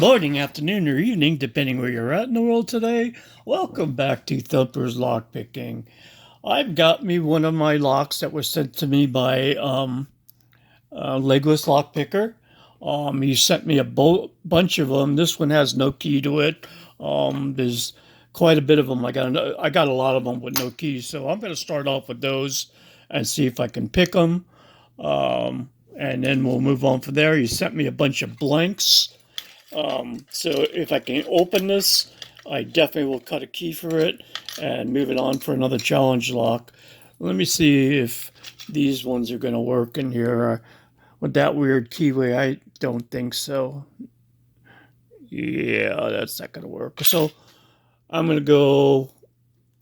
morning, afternoon, or evening, depending where you're at in the world today. Welcome back to Thumper's Lockpicking. I've got me one of my locks that was sent to me by Legless Lockpicker. He sent me a bunch of them. This one has no key to it. There's quite a bit of them. I got a lot of them with no keys, so I'm going to start off with those and see if I can pick them. And then we'll move on from there. He sent me a bunch of blanks. So if I can open this, I definitely will cut a key for it and move it on for another challenge lock. Let me see if these ones are going to work in here with that weird keyway. I don't think so. Yeah, that's not going to work. So I'm going to go,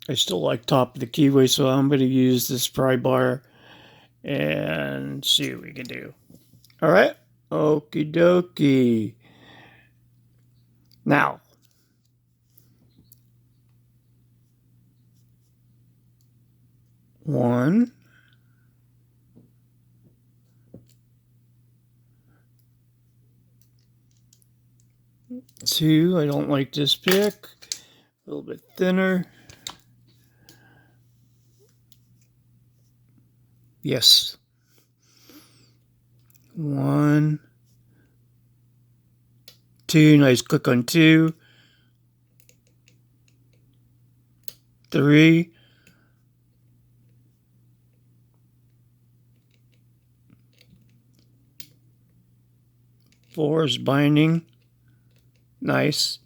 I still like top of the keyway, so I'm going to use this pry bar and see what we can do. All right, okie dokie. Now, one, two, I don't like this pick, a little bit thinner. Yes. One, two, nice click on two. Three. Four is binding. Nice.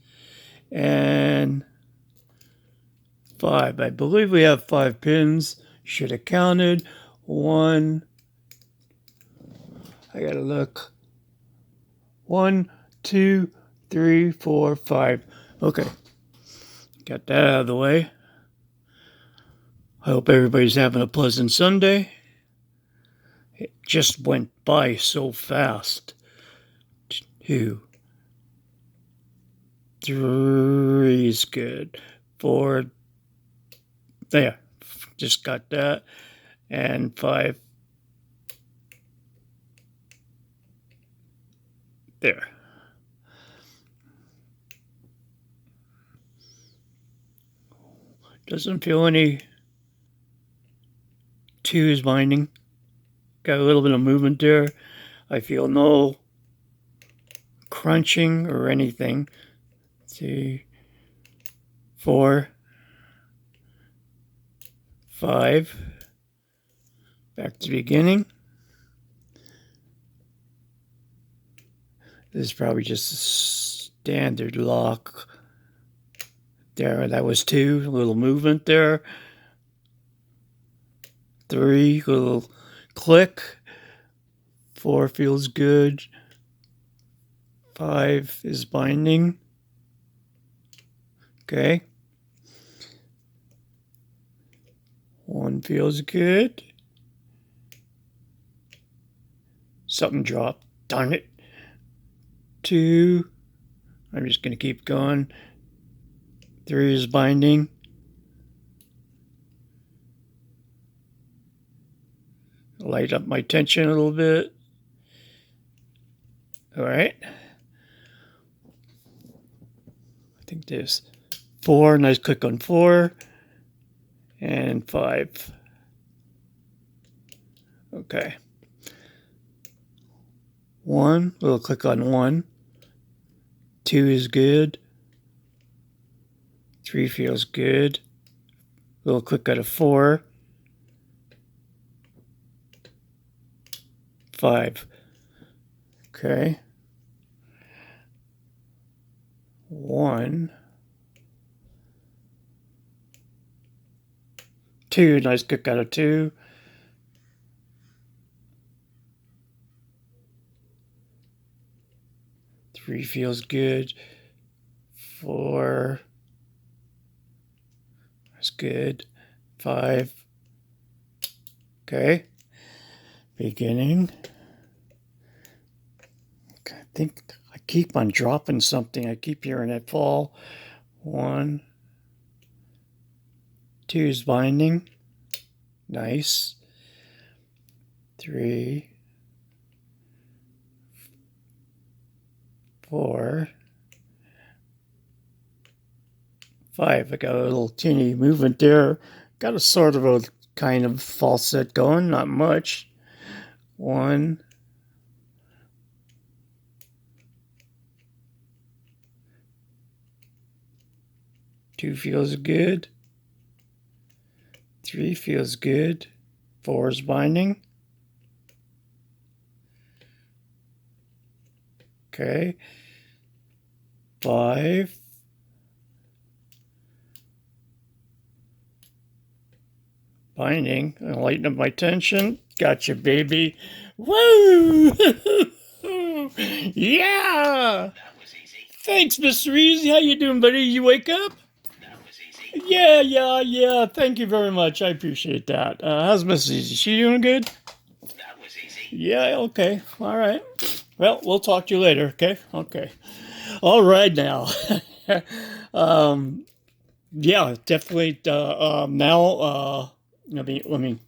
And five. I believe we have 5 pins. Should have counted. One. I gotta look. 1, 2, 3, 4, 5. Okay. Got that out of the way. I hope everybody's having a pleasant Sunday. It just went by so fast. 2, 3 is good. 4, there. Just got that. And 5. There. Doesn't feel any 2 is binding. Got a little bit of movement there. I feel no crunching or anything. 3, 4, 5. Back to the beginning. This is probably just a standard lock. There, that was 2. A little movement there. 3, little click. 4 feels good. 5 is binding. Okay. 1 feels good. Something dropped. Darn it. 2. I'm just going to keep going. 3 is binding. Light up my tension a little bit. All right. I think there's 4. Nice click on 4. And 5. Okay. 1. Little click on 1. 2 is good. 3 feels good. Little click out of 4. 5. Okay. 1. 2. Nice click out of 2. 3 feels good. 4. That's good. 5. Okay. Beginning. Okay, I think I keep on dropping something. I keep hearing it fall. 1. 2 is binding. Nice. 3. 4. 5. I got a little teeny movement there. Got a sort of a kind of falset going, not much. 1. 2 feels good. 3 feels good. 4 is binding. Okay. 5. Binding. And lighten up my tension. Gotcha, baby. Woo! Yeah! Thanks, Mr. Easy. How you doing, buddy? You wake up? Yeah. Thank you very much. I appreciate that. How's Mrs. Easy? She doing good? Yeah, okay. All right. Well, we'll talk to you later, okay? Okay. All right now. Yeah, definitely now let me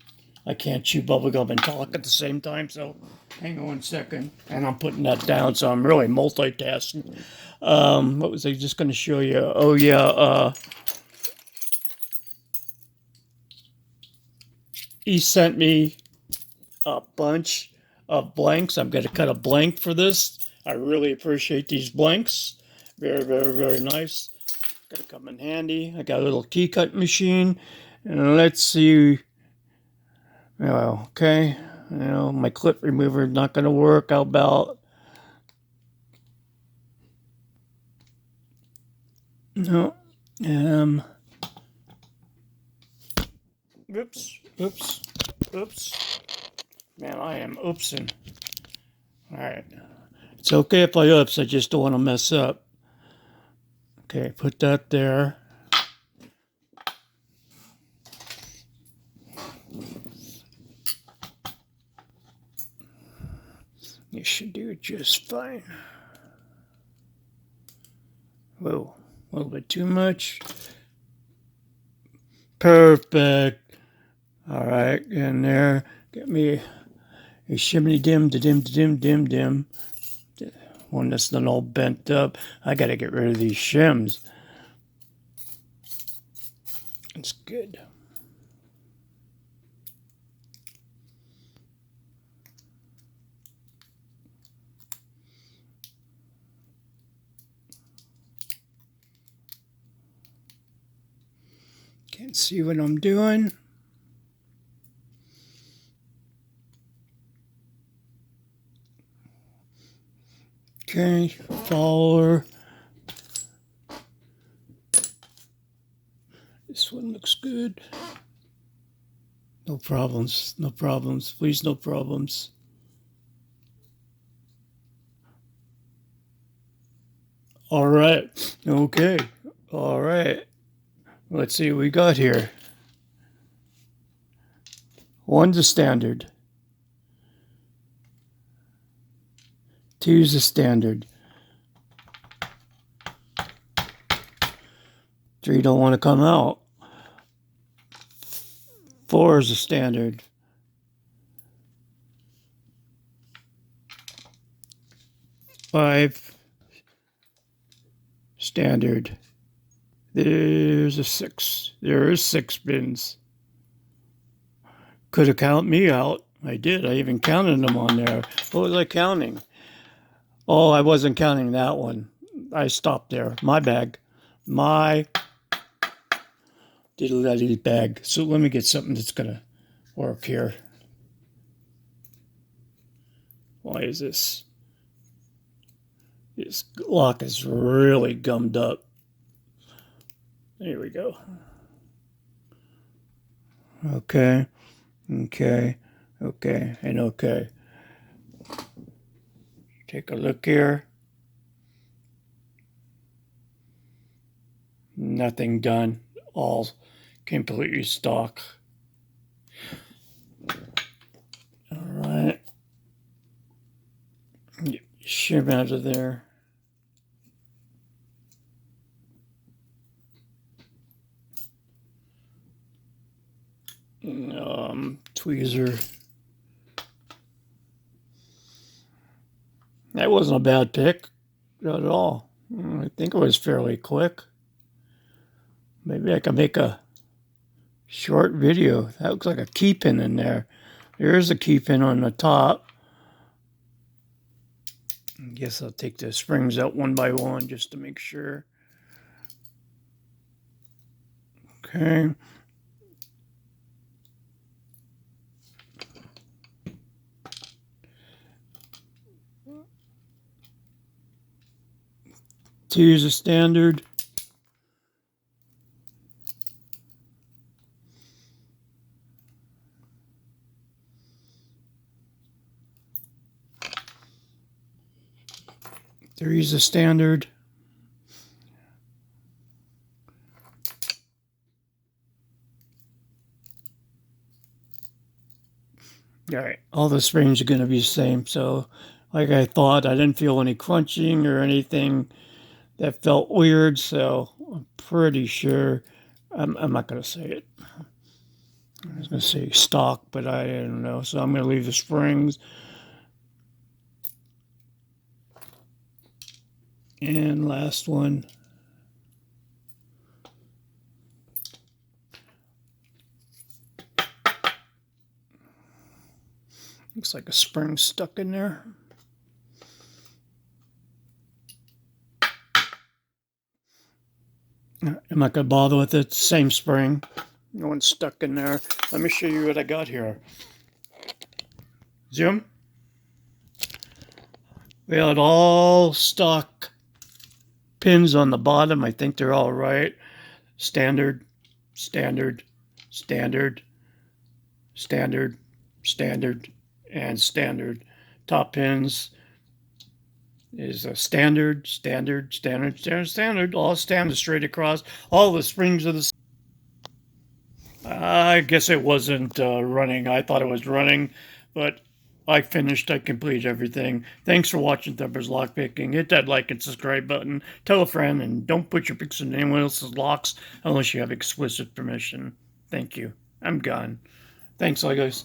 I can't chew bubblegum and talk at the same time, so hang on 1 second. And I'm putting that down, so I'm really multitasking. What was I just gonna show you? Oh yeah, he sent me a bunch of blanks. I'm going to cut a blank for this. I really appreciate these blanks. Very nice. Going to come in handy. I got a little key cut machine. And let's see. Oh, okay. My clip remover is not going to work. How about... No. Oops. Man, I am oopsing. All right. It's okay if I oops. I just don't want to mess up. Okay, put that there. You should do it just fine. Whoa, a little bit too much. Perfect. All right, in there. Get me a shimmy dim. One that's not all bent up. I gotta get rid of these shims. It's good. Can't see what I'm doing. Okay, follower. This one looks good. No problems, please, no problems. All right, okay, all right. Let's see what we got here. 1's a standard. 2's a standard. 3 don't want to come out. 4 is a standard. 5 standard. There's a 6. There is 6 bins. Could have counted me out. I did. I even counted them on there. What was I counting? Oh, I wasn't counting that one. I stopped there. My bag. My diddly bag. So let me get something that's going to work here. Why is this? This lock is really gummed up. There we go. Okay. Take a look here. Nothing done. All completely stock. All right. Get shim out of there. Tweezer. That wasn't a bad pick, not at all. I think it was fairly quick. Maybe I can make a short video. That looks like a key pin in there. There's a key pin on the top. I guess I'll take the springs out one by one just to make sure. Okay. To use a standard. Three's a standard. All right, all the springs are going to be the same. So, like I thought, I didn't feel any crunching or anything that felt weird. So, I'm pretty sure. I'm not going to say it. I was going to say stock, but I don't know. So, I'm going to leave the springs. And last one. Looks like a spring stuck in there. I'm not going to bother with it. Same spring. No one's stuck in there. Let me show you what I got here. Zoom. We got all stock pins on the bottom. I think they're all right. Standard, standard, standard, standard, standard, and standard. Top pins is a standard, standard, standard, standard, standard. All standard straight across. All the springs are the same. I guess it wasn't running. I thought it was running, but I finished. I completed everything. Thanks for watching Thumper's Lockpicking. Hit that like and subscribe button. Tell a friend, and don't put your picks in anyone else's locks unless you have explicit permission. Thank you. I'm gone. Thanks, all guys.